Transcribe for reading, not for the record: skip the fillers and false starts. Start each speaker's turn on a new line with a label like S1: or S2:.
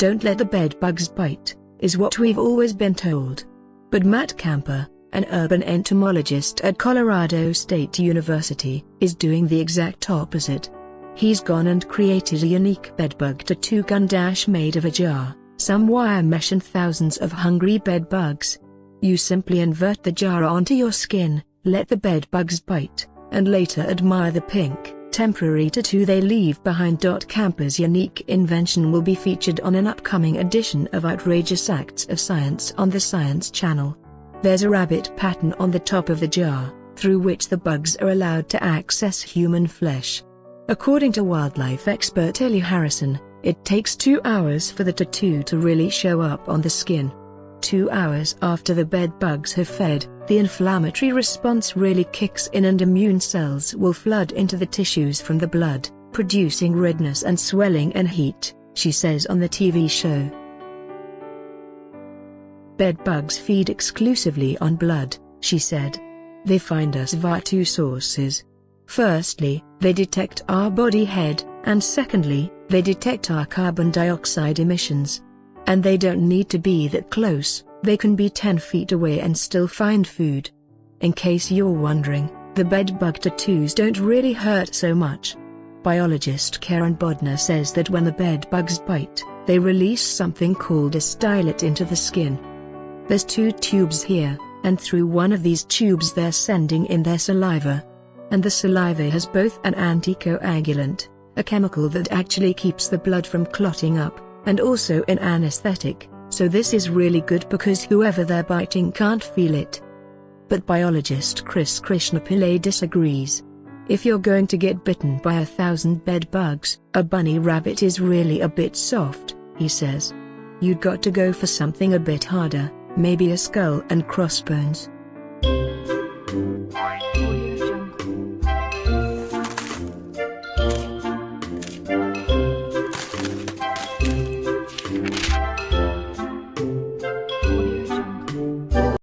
S1: Don't let the bedbugs bite, is what we've always been told. But Matt Camper, an urban entomologist at Colorado State University, is doing the exact opposite. He's gone and created a unique bedbug tattoo gun made of a jar, some wire mesh and thousands of hungry bedbugs. You simply invert the jar onto your skin, let the bedbugs bite, and later admire the pink, temporary tattoo they leave behind. Camper's unique invention will be featured on an upcoming edition of Outrageous Acts of Science on the Science Channel. There's a rabbit pattern on the top of the jar, through which the bugs are allowed to access human flesh. According to wildlife expert Ellie Harrison, it takes 2 hours for the tattoo to really show up on the skin. 2 hours after the bedbugs have fed, the inflammatory response really kicks in and immune cells will flood into the tissues from the blood, producing redness and swelling and heat, she says on the TV show. Bedbugs feed exclusively on blood, she said. They find us via 2 sources. Firstly, they detect our body head, and secondly, they detect our carbon dioxide emissions. And they don't need to be that close, they can be 10 feet away and still find food. In case you're wondering, the bedbug tattoos don't really hurt so much. Biologist Karen Bodner says that when the bedbugs bite, they release something called a stylet into the skin. There's 2 tubes here, and through one of these tubes they're sending in their saliva. And the saliva has both an anticoagulant, a chemical that actually keeps the blood from clotting up, and also an anesthetic, so this is really good because whoever they're biting can't feel it. But biologist Chris Krishnapillai disagrees. If you're going to get bitten by 1,000 bedbugs, a bunny rabbit is really a bit soft, he says. You'd got to go for something a bit harder, maybe a skull and crossbones.